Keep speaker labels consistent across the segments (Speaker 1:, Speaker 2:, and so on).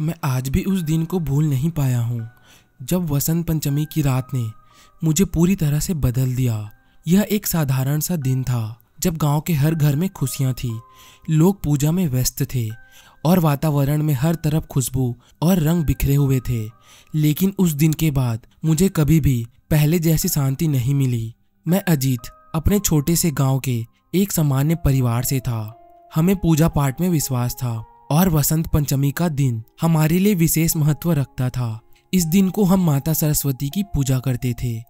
Speaker 1: मैं आज भी उस दिन को भूल नहीं पाया हूँ जब वसंत पंचमी की रात ने मुझे पूरी तरह से बदल दिया। यह एक साधारण सा दिन था जब गांव के हर घर में खुशियां थी, लोग पूजा में व्यस्त थे और वातावरण में हर तरफ खुशबू और रंग बिखरे हुए थे। लेकिन उस दिन के बाद मुझे कभी भी पहले जैसी शांति नहीं मिली। मैं अजीत अपने छोटे से गांव के एक सामान्य परिवार से था। हमें पूजा पाठ में विश्वास था और वसंत पंचमी का दिन हमारे लिए विशेष महत्व रखता था। इस दिन को हम माता सरस्वती की पूजा करते थे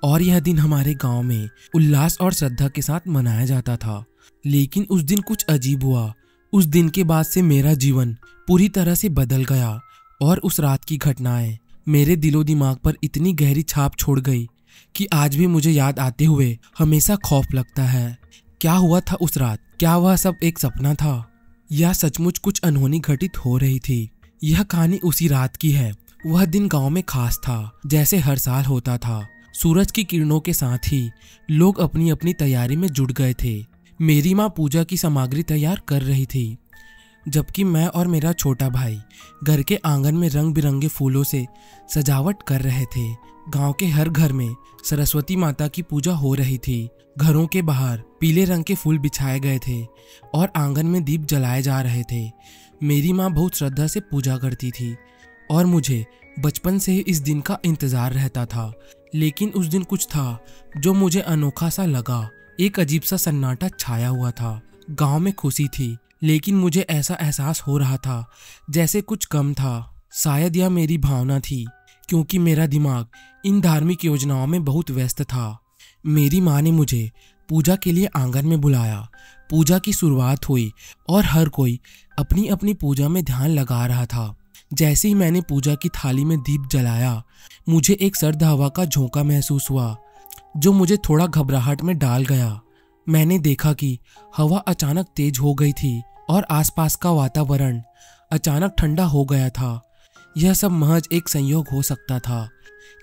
Speaker 1: और यह दिन हमारे गांव में उल्लास और श्रद्धा के साथ मनाया जाता था। लेकिन उस दिन कुछ अजीब हुआ। उस दिन के बाद से मेरा जीवन पूरी तरह से बदल गया और उस रात की घटनाएं मेरे दिलो दिमाग पर इतनी गहरी छाप छोड़ गई कि आज भी मुझे याद आते हुए हमेशा खौफ लगता है। क्या हुआ था उस रात? क्या वह सब एक सपना था या सचमुच कुछ अनहोनी घटित हो रही थी? यह कहानी उसी रात की है। वह दिन गांव में खास था, जैसे हर साल होता था। सूरज की किरणों के साथ ही लोग अपनी अपनी तैयारी में जुट गए थे। मेरी माँ पूजा की सामग्री तैयार कर रही थी, जबकि मैं और मेरा छोटा भाई घर के आंगन में रंग बिरंगे फूलों से सजावट कर रहे थे। गांव के हर घर में सरस्वती माता की पूजा हो रही थी। घरों के बाहर पीले रंग के फूल बिछाए गए थे और आंगन में दीप जलाए जा रहे थे। मेरी माँ बहुत श्रद्धा से पूजा करती थी और मुझे बचपन से ही इस दिन का इंतजार रहता था। लेकिन उस दिन कुछ था जो मुझे अनोखा सा लगा। एक अजीब सा सन्नाटा छाया हुआ था। गांव में खुशी थी, लेकिन मुझे ऐसा एहसास हो रहा था जैसे कुछ कम था। शायद यह मेरी भावना थी, क्योंकि मेरा दिमाग इन धार्मिक योजनाओं में बहुत व्यस्त था। मेरी माँ ने मुझे पूजा के लिए आंगन में बुलाया। पूजा की शुरुआत हुई और हर कोई अपनी अपनी पूजा में ध्यान लगा रहा था। जैसे ही मैंने पूजा की थाली में दीप जलाया, मुझे एक सर्द हवा का झोंका महसूस हुआ जो मुझे थोड़ा घबराहट में डाल गया। मैंने देखा कि हवा अचानक तेज हो गई थी और आसपास का वातावरण अचानक ठंडा हो गया था। यह सब महज एक संयोग हो सकता था,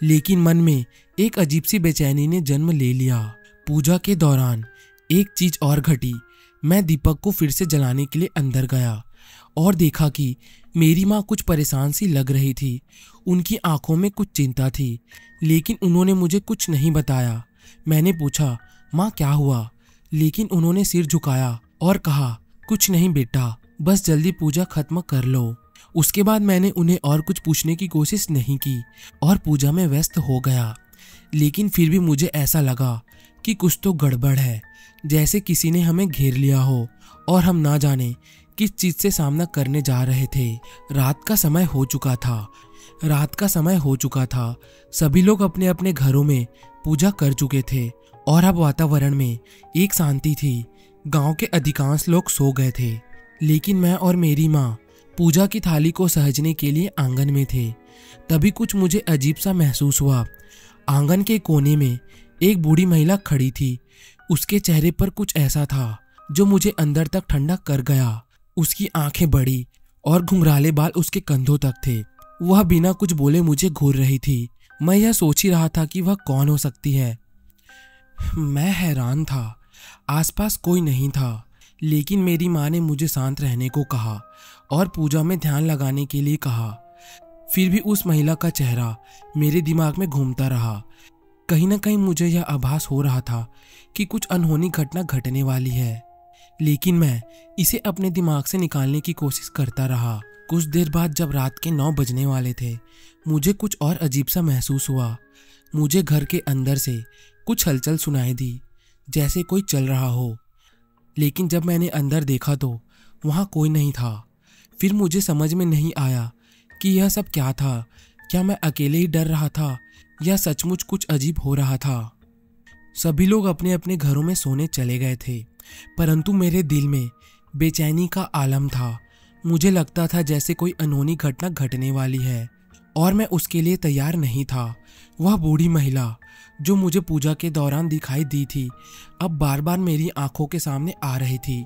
Speaker 1: लेकिन मन में एक अजीब सी बेचैनी ने जन्म ले लिया। पूजा के दौरान एक चीज और घटी। मैं दीपक को फिर से जलाने के लिए अंदर गया और देखा कि मेरी माँ कुछ परेशान सी लग रही थी। उनकी आंखों में कुछ चिंता थी, लेकिन उन्होंने मुझे कुछ नहीं बताया। मैंने पूछा, माँ क्या हुआ? लेकिन उन्होंने सिर झुकाया और कहा, कुछ नहीं बेटा, बस जल्दी पूजा खत्म कर लो। उसके बाद मैंने उन्हें और कुछ पूछने की कोशिश नहीं की और पूजा में व्यस्त हो गया। लेकिन फिर भी मुझे ऐसा लगा कि कुछ तो गड़बड़ है, जैसे किसी ने हमें घेर लिया हो और हम ना जाने किस चीज से सामना करने जा रहे थे। रात का समय हो चुका था। सभी लोग अपने अपने घरों में पूजा कर चुके थे और अब वातावरण में एक शांति थी। गांव के अधिकांश लोग सो गए थे, लेकिन मैं और मेरी माँ पूजा की थाली को सहेजने के लिए आंगन में थे। तभी कुछ मुझे अजीब सा महसूस हुआ। आंगन के कोने में एक बूढ़ी महिला खड़ी थी। उसके चेहरे पर कुछ ऐसा था जो मुझे अंदर तक ठंडा कर गया। उसकी आंखें बड़ी और घुंघराले बाल उसके कंधों तक थे। वह बिना कुछ बोले मुझे घूर रही थी। मैं यह सोच ही रहा था कि वह कौन हो सकती है। मैं हैरान था। आसपास कोई नहीं था, लेकिन मेरी माँ ने मुझे शांत रहने को कहा और पूजा में ध्यान लगाने के लिए कहा। फिर भी उस महिला का चेहरा मेरे दिमाग में घूमता रहा। कहीं ना कहीं मुझे यह आभास हो रहा था कि कुछ अनहोनी घटना घटने वाली है, लेकिन मैं इसे अपने दिमाग से निकालने की कोशिश करता रहा। कुछ देर बाद जब रात के 9 बजने वाले थे, मुझे कुछ और अजीब सा महसूस हुआ। मुझे घर के अंदर से कुछ हलचल सुनाई दी, जैसे कोई चल रहा हो। लेकिन जब मैंने अंदर देखा तो वहाँ कोई नहीं था। फिर मुझे समझ में नहीं आया कि यह सब क्या था। क्या मैं अकेले ही डर रहा था या सचमुच कुछ अजीब हो रहा था? सभी लोग अपने अपने घरों में सोने चले गए थे, परंतु मेरे दिल में बेचैनी का आलम था। मुझे लगता था जैसे कोई अनहोनी घटना घटने वाली है और मैं उसके लिए तैयार नहीं था। वह बूढ़ी महिला जो मुझे पूजा के दौरान दिखाई दी थी, अब बार बार मेरी आंखों के सामने आ रही थी।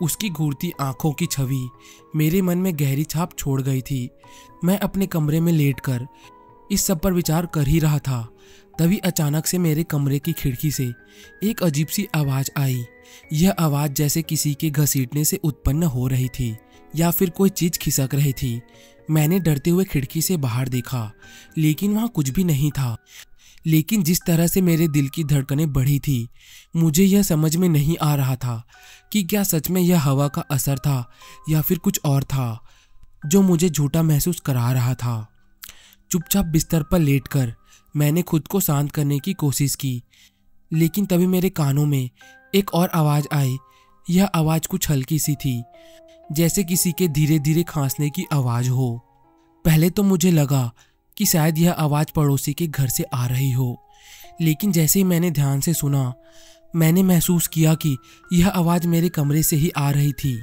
Speaker 1: उसकी घूरती आंखों की छवि मेरे मन में गहरी छाप छोड़ गई थी। मैं अपने कमरे में लेटकर इस सब पर विचार कर ही रहा था, तभी अचानक से मेरे कमरे की खिड़की से एक अजीब सी आवाज़ आई। यह आवाज़ जैसे किसी के घसीटने से उत्पन्न हो रही थी। या फिर कोई चीज खिसक रही थी। मैंने डरते हुए खिड़की से बाहर देखा, लेकिन वहां कुछ भी नहीं था। लेकिन जिस तरह से मेरे दिल की धड़कनें बढ़ी थी, मुझे यह समझ में नहीं आ रहा था कि क्या सच में यह हवा का असर था या फिर कुछ और था जो मुझे झूठा महसूस करा रहा था। चुपचाप बिस्तर पर लेटकर मैंने खुद को शांत करने की कोशिश की, लेकिन तभी मेरे कानों में एक और आवाज़ आई। यह आवाज़ कुछ हल्की सी थी, जैसे किसी के धीरे धीरे खांसने की आवाज़ हो। पहले तो मुझे लगा कि शायद यह आवाज़ पड़ोसी के घर से आ रही हो, लेकिन जैसे ही मैंने ध्यान से सुना, मैंने महसूस किया कि यह आवाज़ मेरे कमरे से ही आ रही थी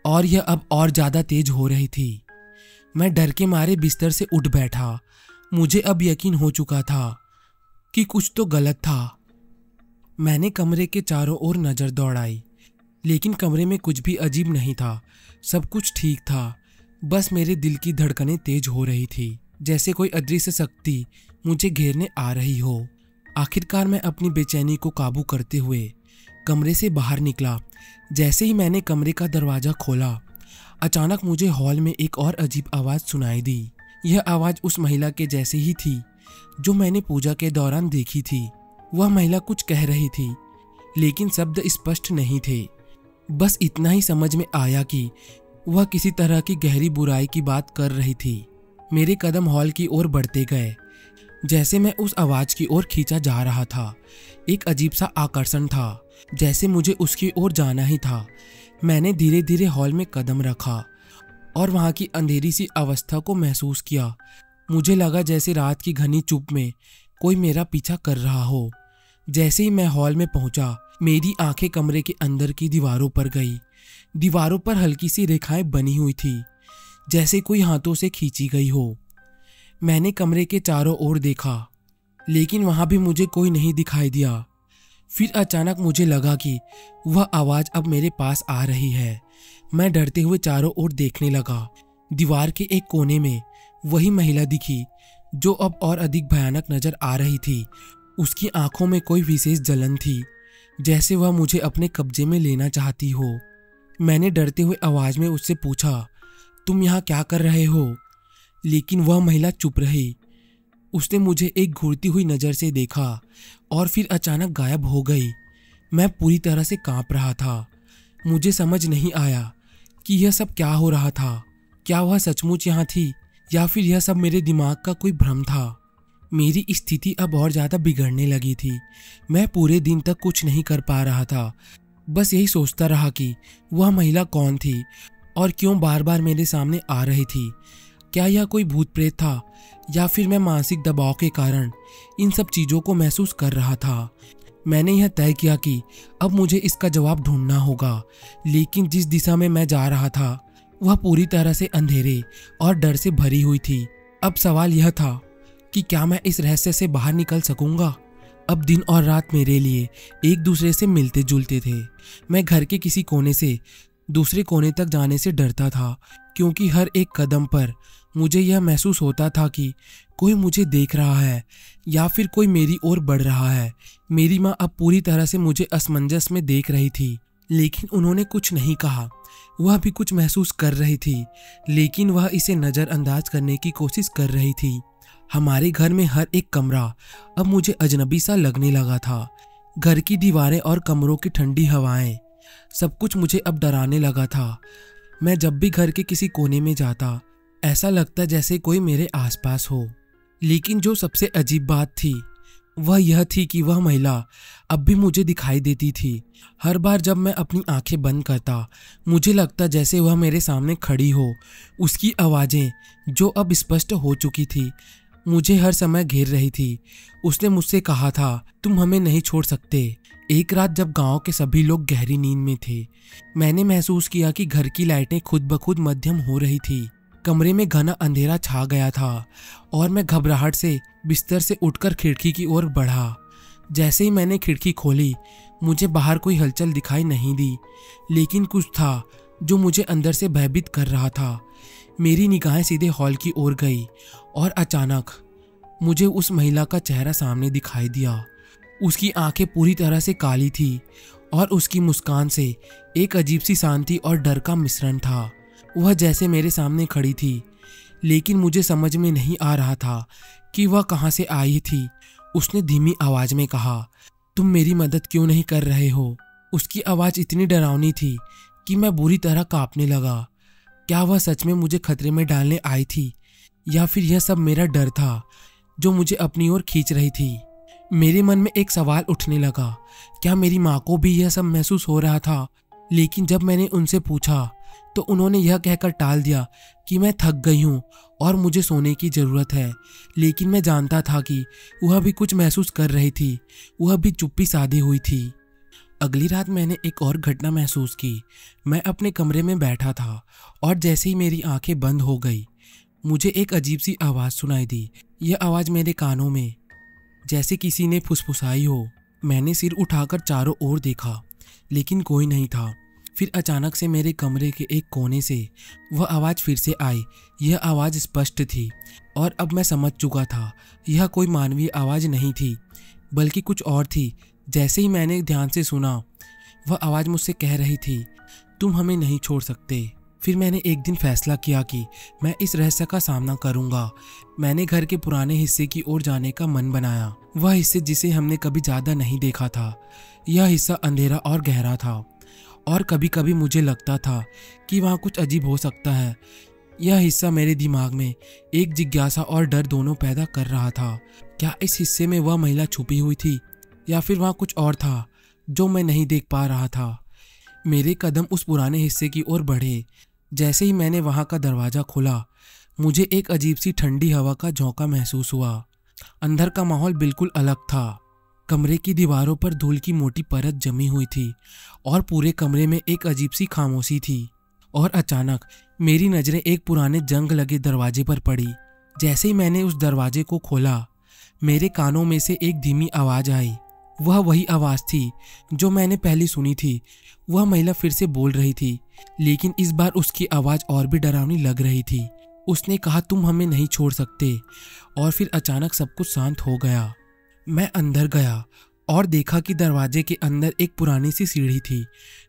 Speaker 1: और यह अब और ज़्यादा तेज हो रही थी। मैं डर के मारे बिस्तर से उठ बैठा। मुझे अब यकीन हो चुका था कि कुछ तो गलत था। मैंने कमरे के चारों ओर नज़र दौड़ाई, लेकिन कमरे में कुछ भी अजीब नहीं था। सब कुछ ठीक था, बस मेरे दिल की धड़कनें तेज हो रही थी, जैसे कोई अदृश्य शक्ति मुझे घेरने आ रही हो। आखिरकार मैं अपनी बेचैनी को काबू करते हुए कमरे से बाहर निकला। जैसे ही मैंने कमरे का दरवाज़ा खोला, अचानक मुझे हॉल में एक और अजीब आवाज़ सुनाई दी। यह आवाज़ उस महिला के जैसे ही थी जो मैंने पूजा के दौरान देखी थी। वह महिला कुछ कह रही थी, लेकिन शब्द स्पष्ट नहीं थे। बस इतना ही समझ में आया कि वह किसी तरह की गहरी बुराई की बात कर रही थी। मेरे कदम हॉल की ओर बढ़ते गए। जैसे मैं उस आवाज़ की ओर खींचा जा रहा था, एक अजीब सा आकर्षण था, जैसे मुझे उसकी ओर जाना ही था। मैंने धीरे धीरे हॉल में कदम रखा और वहाँ की अंधेरी सी अवस्था को महसूस किया। मुझे लगा जैसे रात की घनी चुप में कोई मेरा पीछा कर रहा हो। जैसे ही मैं हॉल में पहुंचा, मेरी आंखें कमरे के अंदर की दीवारों पर गई। दीवारों पर हल्की सी रेखाएं बनी हुई थी, जैसे कोई हाथों से खींची गई हो। मैंने कमरे के चारों ओर देखा, लेकिन वहां भी मुझे कोई नहीं दिखाई दिया। फिर अचानक मुझे लगा कि वह आवाज़ अब मेरे पास आ रही है। मैं डरते हुए चारों ओर देखने लगा। दीवार के एक कोने में वही महिला दिखी जो अब और अधिक भयानक नजर आ रही थी। उसकी आंखों में कोई विशेष जलन थी, जैसे वह मुझे अपने कब्जे में लेना चाहती हो। मैंने डरते हुए आवाज में उससे पूछा, तुम यहाँ क्या कर रहे हो? लेकिन वह महिला चुप रही। उसने मुझे एक घूरती हुई नज़र से देखा और फिर अचानक गायब हो गई। मैं पूरी तरह से कांप रहा था। मुझे समझ नहीं आया कि यह सब क्या हो रहा था। क्या वह सचमुच यहाँ थी या फिर यह सब मेरे दिमाग का कोई भ्रम था? मेरी स्थिति अब और ज़्यादा बिगड़ने लगी थी। मैं पूरे दिन तक कुछ नहीं कर पा रहा था। बस यही सोचता रहा कि वह महिला कौन थी और क्यों बार बार मेरे सामने आ रही थी। क्या यह कोई भूत प्रेत था या फिर मैं मानसिक दबाव के कारण इन सब चीज़ों को महसूस कर रहा था? मैंने यह तय किया कि अब मुझे इसका जवाब ढूंढना होगा। लेकिन जिस दिशा में मैं जा रहा था वह पूरी तरह से अंधेरे और डर से भरी हुई थी। अब सवाल यह था कि क्या मैं इस रहस्य से बाहर निकल सकूंगा? अब दिन और रात मेरे लिए एक दूसरे से मिलते जुलते थे। मैं घर के किसी कोने से दूसरे कोने तक जाने से डरता था, क्योंकि हर एक कदम पर मुझे यह महसूस होता था कि कोई मुझे देख रहा है या फिर कोई मेरी ओर बढ़ रहा है। मेरी माँ अब पूरी तरह से मुझे असमंजस में देख रही थी, लेकिन उन्होंने कुछ नहीं कहा। वह भी कुछ महसूस कर रही थी, लेकिन वह इसे नज़रअंदाज करने की कोशिश कर रही थी। हमारे घर में हर एक कमरा अब मुझे अजनबी सा लगने लगा था। घर की दीवारें और कमरों की ठंडी हवाएं, सब कुछ मुझे अब डराने लगा था। मैं जब भी घर के किसी कोने में जाता, ऐसा लगता जैसे कोई मेरे आसपास हो। लेकिन जो सबसे अजीब बात थी वह यह थी कि वह महिला अब भी मुझे दिखाई देती थी। हर बार जब मैं अपनी आंखें बंद करता, मुझे लगता जैसे वह मेरे सामने खड़ी हो। उसकी आवाज़ें, जो अब स्पष्ट हो चुकी थी, मुझे हर समय घेर रही थी। उसने मुझसे कहा था, तुम हमें नहीं छोड़ सकते। एक रात जब गांव के सभी लोग गहरी नींद में थे, मैंने महसूस किया कि घर की लाइटें खुद ब खुद मध्यम हो रही थी। कमरे में घना अंधेरा छा गया था और मैं घबराहट से बिस्तर से उठकर खिड़की की ओर बढ़ा। जैसे ही मैंने खिड़की खोली, मुझे बाहर कोई हलचल दिखाई नहीं दी, लेकिन कुछ था जो मुझे अंदर से भयभीत कर रहा था। मेरी निगाहें सीधे हॉल की ओर गई और अचानक मुझे उस महिला का चेहरा सामने दिखाई दिया। उसकी आंखें पूरी तरह से काली थी और उसकी मुस्कान से एक अजीब सी शांति और डर का मिश्रण था। वह जैसे मेरे सामने खड़ी थी, लेकिन मुझे समझ में नहीं आ रहा था कि वह कहाँ से आई थी। उसने धीमी आवाज में कहा, तुम मेरी मदद क्यों नहीं कर रहे हो? उसकी आवाज़ इतनी डरावनी थी कि मैं बुरी तरह कांपने लगा। क्या वह सच में मुझे खतरे में डालने आई थी, या फिर यह सब मेरा डर था जो मुझे अपनी ओर खींच रही थी? मेरे मन में एक सवाल उठने लगा, क्या मेरी माँ को भी यह सब महसूस हो रहा था? लेकिन जब मैंने उनसे पूछा तो उन्होंने यह कहकर टाल दिया कि मैं थक गई हूँ और मुझे सोने की ज़रूरत है। लेकिन मैं जानता था कि वह भी कुछ महसूस कर रही थी, वह भी चुप्पी साधी हुई थी। अगली रात मैंने एक और घटना महसूस की। मैं अपने कमरे में बैठा था और जैसे ही मेरी आंखें बंद हो गई, मुझे एक अजीब सी आवाज़ सुनाई दी। यह आवाज़ मेरे कानों में जैसे किसी ने फुसफुसाई हो। मैंने सिर उठाकर चारों ओर देखा, लेकिन कोई नहीं था। फिर अचानक से मेरे कमरे के एक कोने से वह आवाज़ फिर से आई। यह आवाज़ स्पष्ट थी और अब मैं समझ चुका था, यह कोई मानवीय आवाज़ नहीं थी, बल्कि कुछ और थी। जैसे ही मैंने ध्यान से सुना, वह आवाज़ मुझसे कह रही थी, तुम हमें नहीं छोड़ सकते। फिर मैंने एक दिन फैसला किया कि मैं इस रहस्य का सामना करूंगा। मैंने घर के पुराने हिस्से की ओर जाने का मन बनाया, वह हिस्से जिसे हमने कभी ज़्यादा नहीं देखा था। यह हिस्सा अंधेरा और गहरा था और कभी कभी मुझे लगता था कि वहाँ कुछ अजीब हो सकता है। यह हिस्सा मेरे दिमाग में एक जिज्ञासा और डर दोनों पैदा कर रहा था। क्या इस हिस्से में वह महिला छुपी हुई थी, या फिर वहाँ कुछ और था जो मैं नहीं देख पा रहा था? मेरे कदम उस पुराने हिस्से की ओर बढ़े। जैसे ही मैंने वहाँ का दरवाज़ा खोला, मुझे एक अजीब सी ठंडी हवा का झोंका महसूस हुआ। अंदर का माहौल बिल्कुल अलग था। कमरे की दीवारों पर धूल की मोटी परत जमी हुई थी और पूरे कमरे में एक अजीब सी खामोशी थी। और अचानक मेरी नज़रें एक पुराने जंग लगे दरवाजे पर पड़ी। जैसे ही मैंने उस दरवाजे को खोला, मेरे कानों में से एक धीमी आवाज़ आई। वह वही आवाज़ थी जो मैंने पहले सुनी थी। वह महिला फिर से बोल रही थी, लेकिन इस बार उसकी आवाज़ और भी डरावनी लग रही थी। उसने कहा, तुम हमें नहीं छोड़ सकते। और फिर अचानक सब कुछ शांत हो गया। मैं अंदर गया और देखा कि दरवाजे के अंदर एक पुरानी सी सीढ़ी थी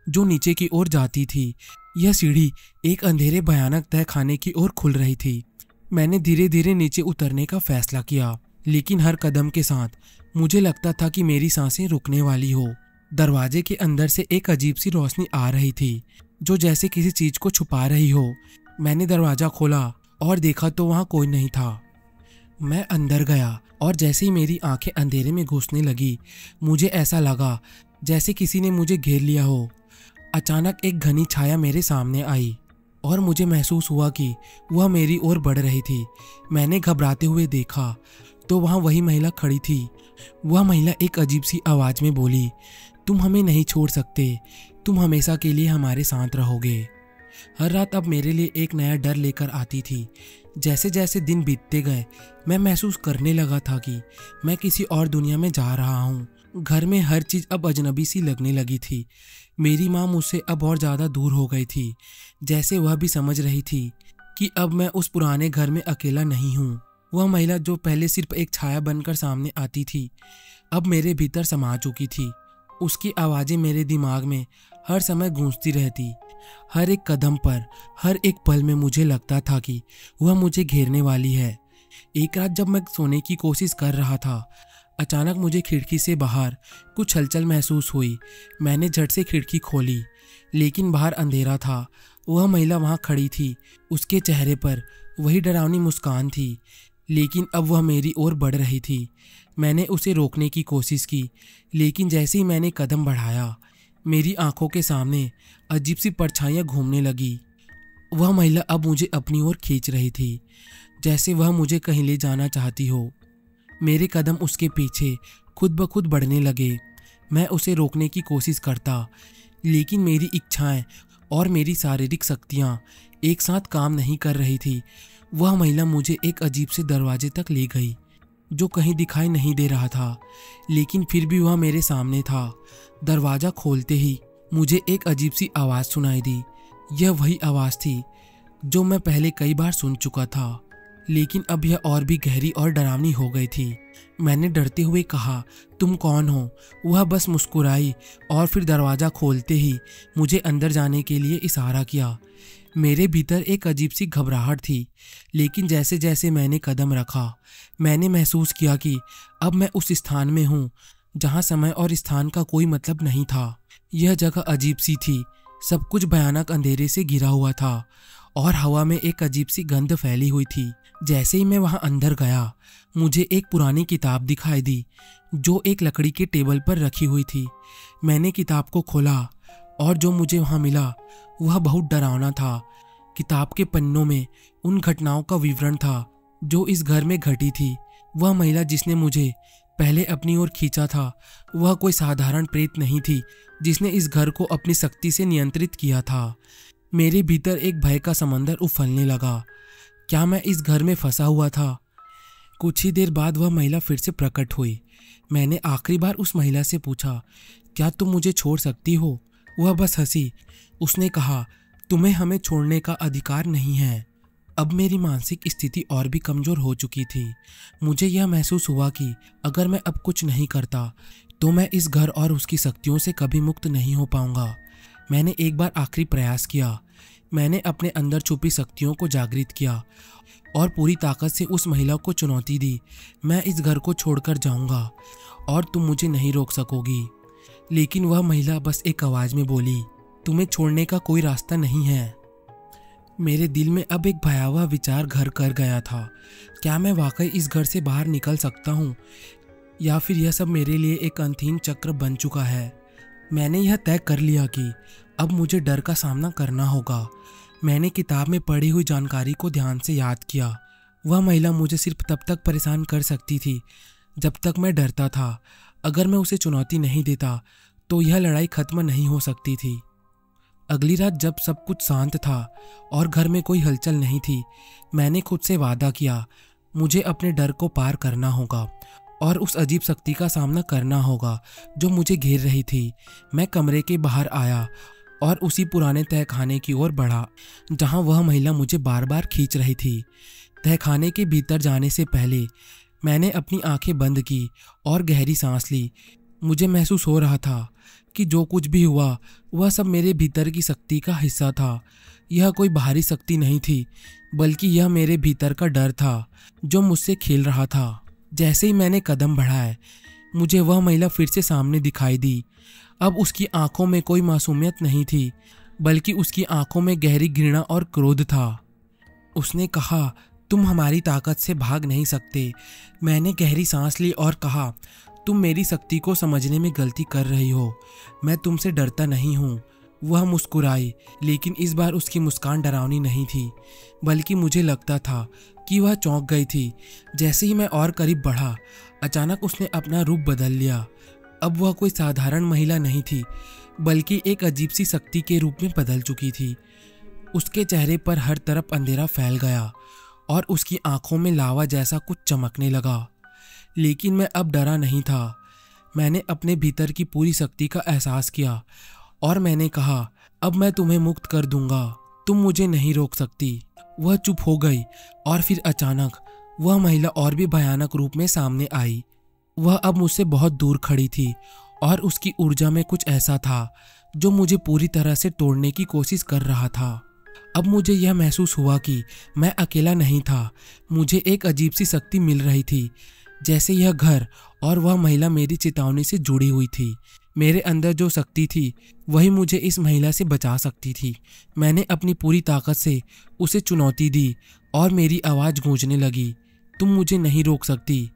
Speaker 1: जो नीचे की ओर जाती थी। यह सीढ़ी एक अंधेरे भयानक तहखाने की ओर खुल रही थी। मैंने धीरे धीरे नीचे उतरने का फैसला किया, लेकिन हर कदम के साथ मुझे लगता था कि मेरी सांसें रुकने वाली हो। दरवाजे के अंदर से एक अजीब सी रोशनी आ रही थी जो जैसे किसी चीज को छुपा रही हो। मैंने दरवाजा खोला और देखा तो वहाँ कोई नहीं था। मैं अंदर गया और जैसे ही मेरी आंखें अंधेरे में घुसने लगी, मुझे ऐसा लगा जैसे किसी ने मुझे घेर लिया हो। अचानक एक घनी छाया मेरे सामने आई और मुझे महसूस हुआ कि वह मेरी ओर बढ़ रही थी। मैंने घबराते हुए देखा तो वहाँ वही महिला खड़ी थी। वह महिला एक अजीब सी आवाज़ में बोली, तुम हमें नहीं छोड़ सकते, तुम हमेशा के लिए हमारे साथ रहोगे। हर रात अब मेरे लिए एक नया डर लेकर आती थी। जैसे जैसे दिन बीतते गए, मैं महसूस करने लगा था कि मैं किसी और दुनिया में जा रहा हूँ। घर में हर चीज़ अब अजनबी सी लगने लगी थी। मेरी माँ मुझसे अब और ज़्यादा दूर हो गई थी, जैसे वह भी समझ रही थी कि अब मैं उस पुराने घर में अकेला नहीं हूँ। वह महिला जो पहले सिर्फ एक छाया बनकर सामने आती थी, अब मेरे भीतर समा चुकी थी। उसकी आवाज़ें मेरे दिमाग में हर समय गूंजती रहती। हर एक कदम पर, हर एक पल में मुझे लगता था कि वह मुझे घेरने वाली है। एक रात जब मैं सोने की कोशिश कर रहा था, अचानक मुझे खिड़की से बाहर कुछ हलचल महसूस हुई। मैंने झट से खिड़की खोली, लेकिन बाहर अंधेरा था। वह महिला वहाँ खड़ी थी। उसके चेहरे पर वही डरावनी मुस्कान थी, लेकिन अब वह मेरी ओर बढ़ रही थी। मैंने उसे रोकने की कोशिश की, लेकिन जैसे ही मैंने कदम बढ़ाया, मेरी आंखों के सामने अजीब सी परछाइयाँ घूमने लगी। वह महिला अब मुझे अपनी ओर खींच रही थी, जैसे वह मुझे कहीं ले जाना चाहती हो। मेरे कदम उसके पीछे खुद ब खुद बढ़ने लगे। मैं उसे रोकने की कोशिश करता, लेकिन मेरी इच्छाएं और मेरी शारीरिक शक्तियाँ एक साथ काम नहीं कर रही थी। वह महिला मुझे एक अजीब से दरवाजे तक ले गई जो कहीं दिखाई नहीं दे रहा था, लेकिन फिर भी वह मेरे सामने था। दरवाज़ा खोलते ही मुझे एक अजीब सी आवाज़ सुनाई दी। यह वही आवाज़ थी जो मैं पहले कई बार सुन चुका था, लेकिन अब यह और भी गहरी और डरावनी हो गई थी। मैंने डरते हुए कहा, तुम कौन हो? वह बस मुस्कुराई और फिर दरवाज़ा खोलते ही मुझे अंदर जाने के लिए इशारा किया। मेरे भीतर एक अजीब सी घबराहट थी, लेकिन जैसे जैसे मैंने कदम रखा, मैंने महसूस किया कि अब मैं उस स्थान में हूँ जहाँ समय और स्थान का कोई मतलब नहीं था। यह जगह अजीब सी थी, सब कुछ भयानक अंधेरे से घिरा हुआ था और हवा में एक अजीब सी गंध फैली हुई थी। जैसे ही मैं वहाँ अंदर गया, मुझे एक पुरानी किताब दिखाई दी जो एक लकड़ी के टेबल पर रखी हुई थी। मैंने किताब को खोला और जो मुझे वहाँ मिला वह बहुत डरावना था। किताब के पन्नों में उन घटनाओं का विवरण था जो इस घर में घटी थी। वह महिला जिसने मुझे पहले अपनी ओर खींचा था, वह कोई साधारण प्रेत नहीं थी जिसने इस घर को अपनी शक्ति से नियंत्रित किया था। मेरे भीतर एक भय का समंदर उफलने लगा। क्या मैं इस घर में फंसा हुआ था? कुछ ही देर बाद वह महिला फिर से प्रकट हुई। मैंने आखिरी बार उस महिला से पूछा, क्या तुम मुझे छोड़ सकती हो? वह बस हंसी। उसने कहा, तुम्हें हमें छोड़ने का अधिकार नहीं है। अब मेरी मानसिक स्थिति और भी कमज़ोर हो चुकी थी। मुझे यह महसूस हुआ कि अगर मैं अब कुछ नहीं करता तो मैं इस घर और उसकी शक्तियों से कभी मुक्त नहीं हो पाऊंगा। मैंने एक बार आखिरी प्रयास किया। मैंने अपने अंदर छुपी शक्तियों को जागृत किया और पूरी ताकत से उस महिला को चुनौती दी, मैं इस घर को छोड़कर जाऊंगा और तुम मुझे नहीं रोक सकोगी। लेकिन वह महिला बस एक आवाज़ में बोली, तुम्हें छोड़ने का कोई रास्ता नहीं है। मेरे दिल में अब एक भयावह विचार घर कर गया था। क्या मैं वाकई इस घर से बाहर निकल सकता हूँ या फिर यह सब मेरे लिए एक अंतहीन चक्र बन चुका है? मैंने यह तय कर लिया कि अब मुझे डर का सामना करना होगा। मैंने किताब में पढ़ी हुई जानकारी को ध्यान से याद किया। वह महिला मुझे सिर्फ तब तक परेशान कर सकती थी जब तक मैं डरता था। अगर मैं उसे चुनौती नहीं देता तो यह लड़ाई खत्म नहीं हो सकती थी। अगली रात जब सब कुछ शांत था और घर में कोई हलचल नहीं थी, मैंने खुद से वादा किया, मुझे अपने डर को पार करना होगा और उस अजीब शक्ति का सामना करना होगा जो मुझे घेर रही थी। मैं कमरे के बाहर आया और उसी पुराने तहखाने की ओर बढ़ा जहां वह महिला मुझे बार बार खींच रही थी। तहखाने के भीतर जाने से पहले मैंने अपनी आंखें बंद की और गहरी सांस ली। मुझे महसूस हो रहा था कि जो कुछ भी हुआ वह सब मेरे भीतर की शक्ति का हिस्सा था। यह कोई बाहरी शक्ति नहीं थी, बल्कि यह मेरे भीतर का डर था जो मुझसे खेल रहा था। जैसे ही मैंने कदम बढ़ाए, मुझे वह महिला फिर से सामने दिखाई दी। अब उसकी आंखों में कोई मासूमियत नहीं थी, बल्कि उसकी आंखों में गहरी घृणा और क्रोध था। उसने कहा, तुम हमारी ताकत से भाग नहीं सकते। मैंने गहरी सांस ली और कहा, तुम मेरी शक्ति को समझने में गलती कर रही हो। मैं तुमसे डरता नहीं हूँ। वह मुस्कुराई, लेकिन इस बार उसकी मुस्कान डरावनी नहीं थी, बल्कि मुझे लगता था कि वह चौंक गई थी। जैसे ही मैं और करीब बढ़ा, अचानक उसने अपना रूप बदल लिया। अब वह कोई साधारण महिला नहीं थी, बल्कि एक अजीब सी शक्ति के रूप में बदल चुकी थी। उसके चेहरे पर हर तरफ अंधेरा फैल गया और उसकी आंखों में लावा जैसा कुछ चमकने लगा। लेकिन मैं अब डरा नहीं था। मैंने अपने भीतर की पूरी शक्ति का एहसास किया और मैंने कहा, अब मैं तुम्हें मुक्त कर दूंगा, तुम मुझे नहीं रोक सकती। वह चुप हो गई और फिर अचानक वह महिला और भी भयानक रूप में सामने आई। वह अब मुझसे बहुत दूर खड़ी थी और उसकी ऊर्जा में कुछ ऐसा था जो मुझे पूरी तरह से तोड़ने की कोशिश कर रहा था। अब मुझे यह महसूस हुआ कि मैं अकेला नहीं था। मुझे एक अजीब सी शक्ति मिल रही थी, जैसे यह घर और वह महिला मेरी चेतावनी से जुड़ी हुई थी। मेरे अंदर जो शक्ति थी वही मुझे इस महिला से बचा सकती थी। मैंने अपनी पूरी ताकत से उसे चुनौती दी और मेरी आवाज़ गूंजने लगी, तुम मुझे नहीं रोक सकती।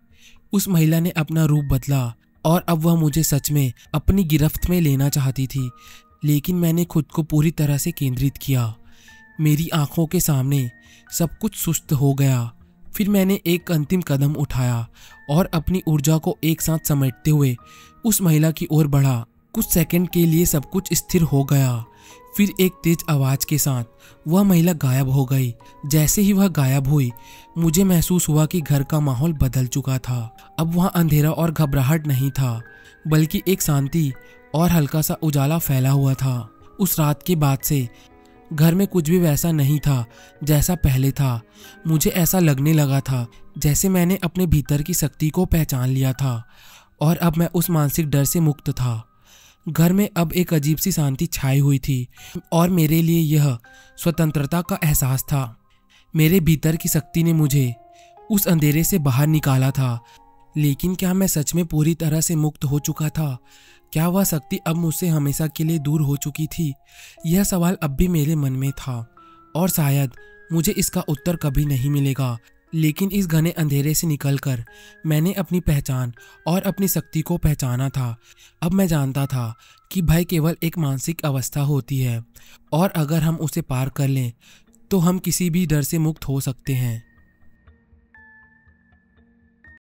Speaker 1: उस महिला ने अपना रूप बदला और अब वह मुझे सच में अपनी गिरफ्त में लेना चाहती थी, लेकिन मैंने खुद को पूरी तरह से केंद्रित किया। मेरी आंखों के सामने सब कुछ सुस्त हो गया। फिर मैंने एक अंतिम कदम उठाया और अपनी ऊर्जा को एक साथ समेटते हुए उस महिला की ओर बढ़ा। कुछ सेकंड के लिए सब कुछ स्थिर हो गया। फिर एक तेज आवाज के साथ वह महिला गायब हो गई। जैसे ही वह गायब हुई, मुझे महसूस हुआ कि घर का माहौल बदल चुका था। अब वहाँ अंधेरा और घबराहट नहीं था, बल्कि एक शांति और हल्का सा उजाला फैला हुआ था। उस रात के बाद से घर में कुछ भी वैसा नहीं था जैसा पहले था। मुझे ऐसा लगने लगा था जैसे मैंने अपने भीतर की शक्ति को पहचान लिया था और अब मैं उस मानसिक डर से मुक्त था। घर में अब एक अजीब सी शांति छाई हुई थी और मेरे लिए यह स्वतंत्रता का एहसास था। मेरे भीतर की शक्ति ने मुझे उस अंधेरे से बाहर निकाला था। लेकिन क्या मैं सच में पूरी तरह से मुक्त हो चुका था? क्या वह शक्ति अब मुझसे हमेशा के लिए दूर हो चुकी थी? यह सवाल अब भी मेरे मन में था और शायद मुझे इसका उत्तर कभी नहीं मिलेगा। लेकिन इस घने अंधेरे से निकलकर मैंने अपनी पहचान और अपनी शक्ति को पहचाना था। अब मैं जानता था कि भय केवल एक मानसिक अवस्था होती है और अगर हम उसे पार कर लें तो हम किसी भी डर से मुक्त हो सकते हैं।